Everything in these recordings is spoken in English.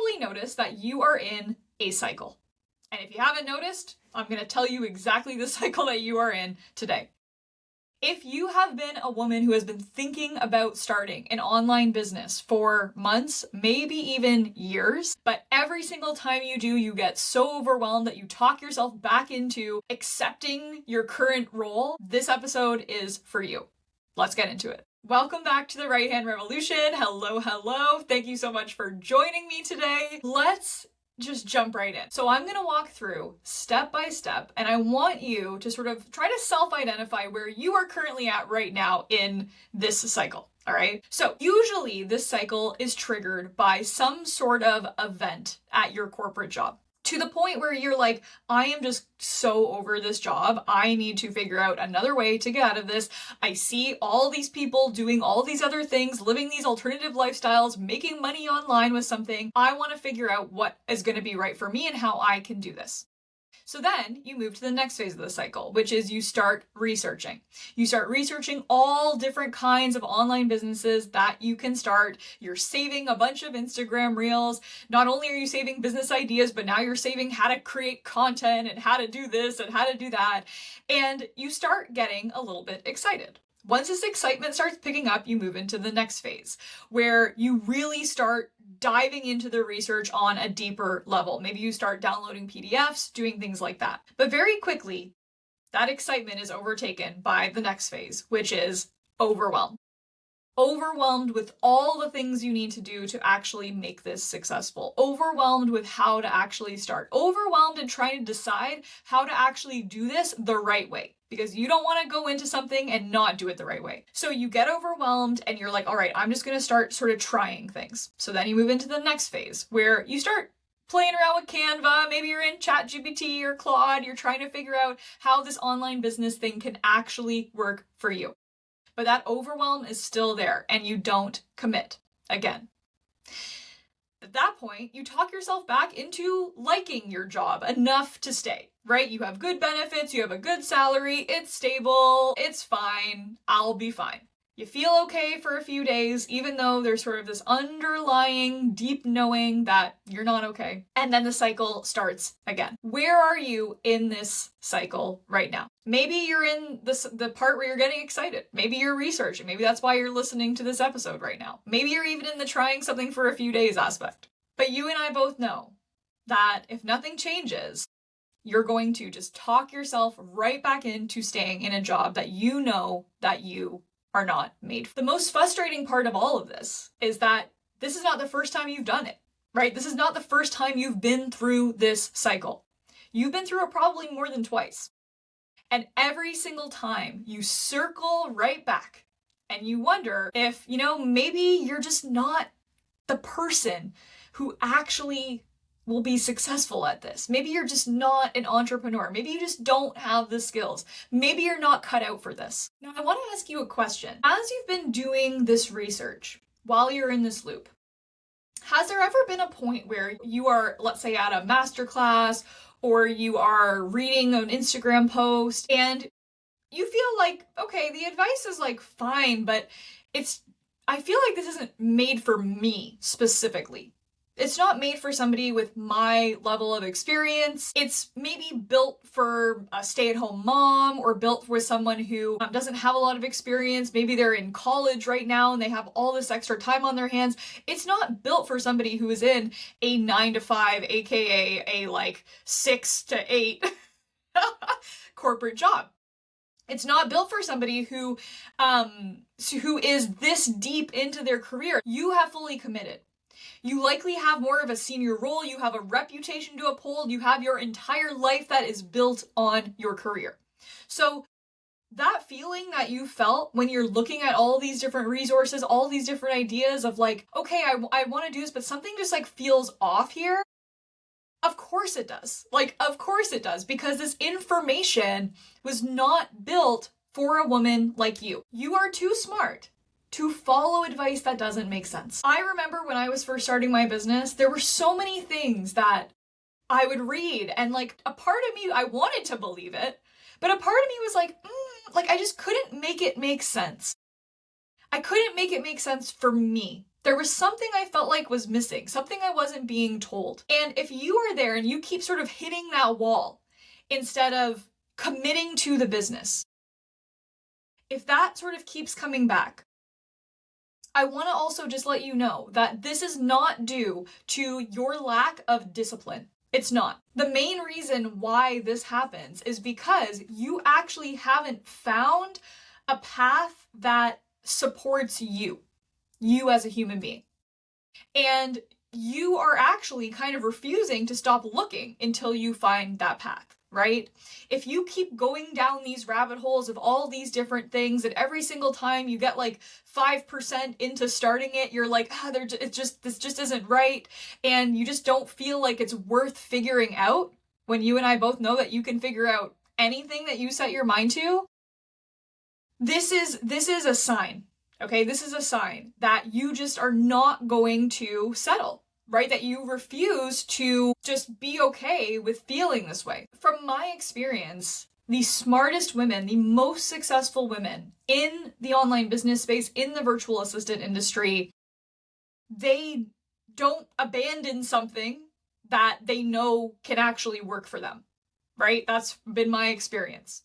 probably noticed that you are in a cycle. And if you haven't noticed, I'm going to tell you exactly the cycle that you are in today. If you have been a woman who has been thinking about starting an online business for months, maybe even years, but every single time you do, you get so overwhelmed that you talk yourself back into accepting your current role, this episode is for you. Let's get into it. Welcome back to the Right Hand Revolution. Hello. Thank you so much for joining me today. Let's just jump right in. So I'm going to walk through step by step, and I want you to sort of try to self-identify where you are currently at right now in this cycle. All right. So usually this cycle is triggered by some sort of event at your corporate job, to the point where you're like, I am just so over this job. I need to figure out another way to get out of this. I see all these people doing all these other things, living these alternative lifestyles, making money online with something. I want to figure out what is going to be right for me and how I can do this. So then you move to the next phase of the cycle, which is you start researching. You start researching all different kinds of online businesses that you can start. You're saving a bunch of Instagram reels. Not only are you saving business ideas, but now you're saving how to create content and how to do this and how to do that. And you start getting a little bit excited. Once this excitement starts picking up, you move into the next phase where you really start diving into the research on a deeper level. Maybe you start downloading PDFs, doing things like that. But very quickly, that excitement is overtaken by the next phase, which is overwhelm. Overwhelmed with all the things you need to do to actually make this successful. Overwhelmed with how to actually start. Overwhelmed in trying to decide how to actually do this the right way, because you don't want to go into something and not do it the right way. So you get overwhelmed and you're like, all right, I'm just going to start sort of trying things. So then you move into the next phase where you start playing around with Canva. Maybe you're in ChatGPT or Claude. You're trying to figure out how this online business thing can actually work for you. But that overwhelm is still there and you don't commit again. At that point, you talk yourself back into liking your job enough to stay, right? You have good benefits, you have a good salary, it's stable, it's fine, I'll be fine. You feel okay for a few days, even though there's sort of this underlying deep knowing that you're not okay. And then the cycle starts again. Where are you in this cycle right now? Maybe you're in the part where you're getting excited. Maybe you're researching. Maybe that's why you're listening to this episode right now. Maybe you're even in the trying something for a few days aspect. But you and I both know that if nothing changes, you're going to just talk yourself right back into staying in a job that you know that you are not made for. The most frustrating part of all of this is that this is not the first time you've done it, right? This is not the first time you've been through this cycle. You've been through it probably more than twice. And every single time you circle right back and you wonder if, maybe you're just not the person who actually will be successful at this. Maybe you're just not an entrepreneur. Maybe you just don't have the skills. Maybe you're not cut out for this. Now, I want to ask you a question. As you've been doing this research while you're in this loop, has there ever been a point where you are, let's say, at a masterclass or you are reading an Instagram post and you feel like, okay, the advice is like fine, but I feel like this isn't made for me specifically. It's not made for somebody with my level of experience. It's maybe built for a stay-at-home mom or built for someone who doesn't have a lot of experience. Maybe they're in college right now and they have all this extra time on their hands. It's not built for somebody who is in a 9-to-5, aka a 6 to 8 corporate job. It's not built for somebody who is this deep into their career. You have fully committed. You likely have more of a senior role, you have a reputation to uphold, you have your entire life that is built on your career. So that feeling that you felt when you're looking at all these different resources, all these different ideas of like, okay, I want to do this, but something just feels off here. Of course it does. Of course it does, because this information was not built for a woman like you. You are too smart to follow advice that doesn't make sense. I remember when I was first starting my business, there were so many things that I would read and a part of me, I wanted to believe it, but a part of me was I just couldn't make it make sense. I couldn't make it make sense for me. There was something I felt like was missing, something I wasn't being told. And if you are there and you keep sort of hitting that wall instead of committing to the business, if that sort of keeps coming back, I want to also just let you know that this is not due to your lack of discipline. It's not. The main reason why this happens is because you actually haven't found a path that supports you as a human being. And you are actually kind of refusing to stop looking until you find that path, right? If you keep going down these rabbit holes of all these different things, and every single time you get like 5% into starting it, you're like, this just isn't right, and you just don't feel like it's worth figuring out, when you and I both know that you can figure out anything that you set your mind to, this is a sign. Okay, this is a sign that you just are not going to settle, right? That you refuse to just be okay with feeling this way. From my experience, the smartest women, the most successful women in the online business space, in the virtual assistant industry, they don't abandon something that they know can actually work for them, right? That's been my experience.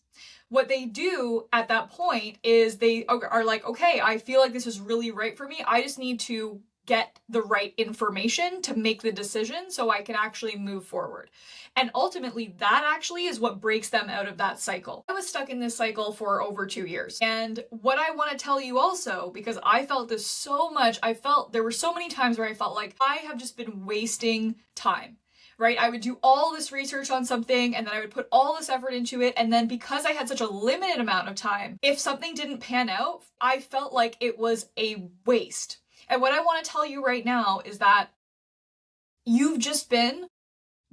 What they do at that point is they are like, okay, I feel like this is really right for me. I just need to get the right information to make the decision so I can actually move forward. And ultimately, that actually is what breaks them out of that cycle. I was stuck in this cycle for over 2 years. And what I want to tell you also, because I felt this so much, there were so many times where I felt like I have just been wasting time. Right? I would do all this research on something and then I would put all this effort into it. And then because I had such a limited amount of time, if something didn't pan out, I felt like it was a waste. And what I want to tell you right now is that you've just been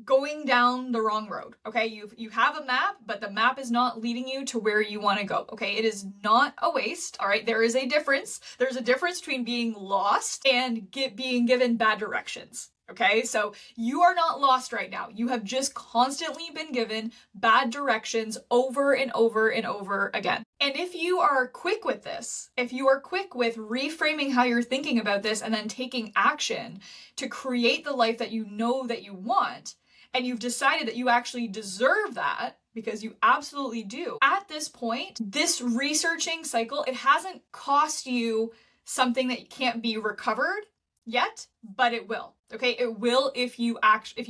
going down the wrong road. Okay? You have a map, but the map is not leading you to where you want to go. Okay? It is not a waste. All right? There is a difference. There's a difference between being lost and being given bad directions. Okay, so you are not lost right now. You have just constantly been given bad directions over and over and over again. And if you are quick with this, if you are quick with reframing how you're thinking about this and then taking action to create the life that you know that you want, and you've decided that you actually deserve that, because you absolutely do, at this point, this researching cycle, it hasn't cost you something that can't be recovered yet, but it will. Okay, it will if you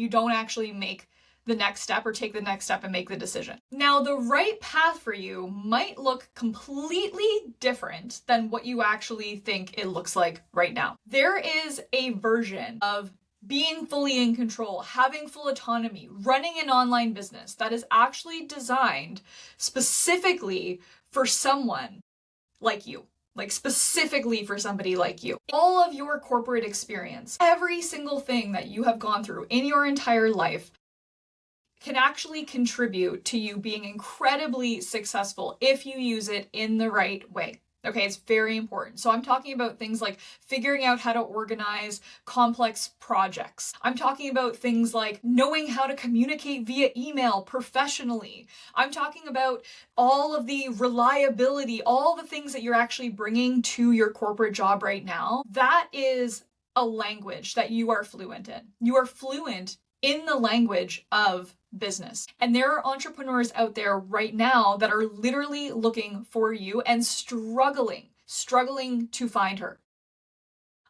don't actually make the next step or take the next step and make the decision. Now, the right path for you might look completely different than what you actually think it looks like right now. There is a version of being fully in control, having full autonomy, running an online business that is actually designed specifically for someone like you. Like specifically for somebody like you. All of your corporate experience, every single thing that you have gone through in your entire life can actually contribute to you being incredibly successful if you use it in the right way. Okay, it's very important. So I'm talking about things like figuring out how to organize complex projects. I'm talking about things like knowing how to communicate via email professionally. I'm talking about all of the reliability, all the things that you're actually bringing to your corporate job right now. That is a language that you are fluent in. You are fluent in the language of business. And there are entrepreneurs out there right now that are literally looking for you and struggling to find her.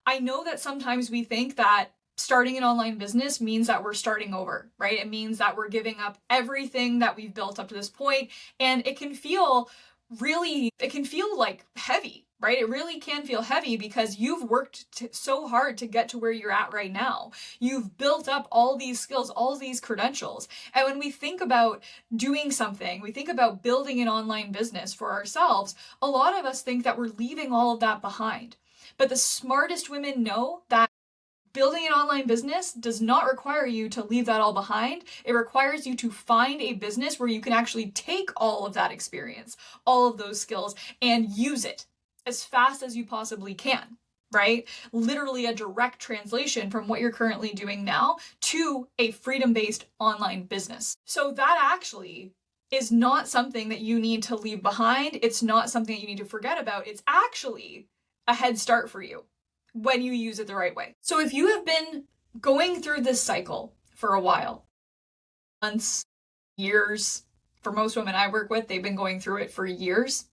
I know that sometimes we think that starting an online business means that we're starting over, right? It means that we're giving up everything that we've built up to this point, and it can feel like heavy. Right? It really can feel heavy because you've worked so hard to get to where you're at right now. You've built up all these skills, all these credentials. And when we think about doing something, we think about building an online business for ourselves, a lot of us think that we're leaving all of that behind. But the smartest women know that building an online business does not require you to leave that all behind. It requires you to find a business where you can actually take all of that experience, all of those skills, and use it as fast as you possibly can, right? Literally a direct translation from what you're currently doing now to a freedom-based online business. So that actually is not something that you need to leave behind. It's not something that you need to forget about. It's actually a head start for you. when you use it the right way. So if you have been going through this cycle for a while, months, years, for most women I work with, they've been going through it for years.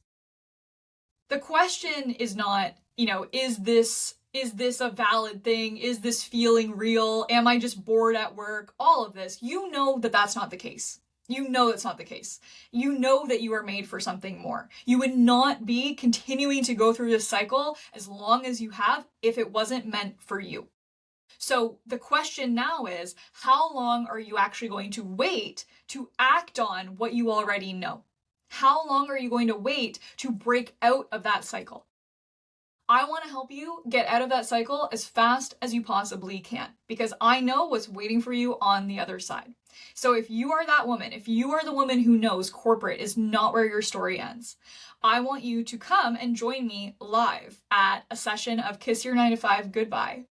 The question is not, is this a valid thing? Is this feeling real? Am I just bored at work? All of this. You know that that's not the case. You know that's not the case. You know that you are made for something more. You would not be continuing to go through this cycle as long as you have if it wasn't meant for you. So the question now is, how long are you actually going to wait to act on what you already know? How long are you going to wait to break out of that cycle? I want to help you get out of that cycle as fast as you possibly can, because I know what's waiting for you on the other side. So if you are that woman, if you are the woman who knows corporate is not where your story ends, I want you to come and join me live at a session of Kiss Your 9 to 5 Goodbye.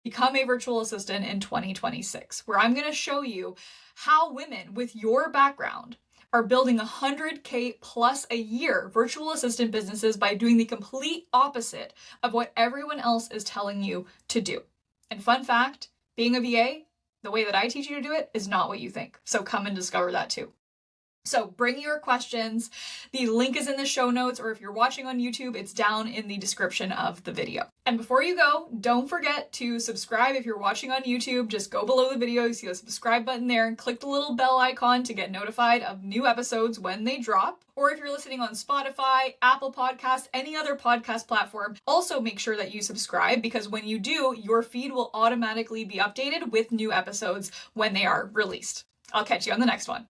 Become a virtual assistant in 2026, where I'm going to show you how women with your background are building 100K plus a year virtual assistant businesses by doing the complete opposite of what everyone else is telling you to do. And fun fact, being a VA, the way that I teach you to do it is not what you think. So come and discover that too. So bring your questions. The link is in the show notes, or if you're watching on YouTube, it's down in the description of the video. And before you go, don't forget to subscribe. If you're watching on YouTube, just go below the video, you see the subscribe button there, and click the little bell icon to get notified of new episodes when they drop. Or if you're listening on Spotify, Apple Podcasts, any other podcast platform, also make sure that you subscribe, because when you do, your feed will automatically be updated with new episodes when they are released. I'll catch you on the next one.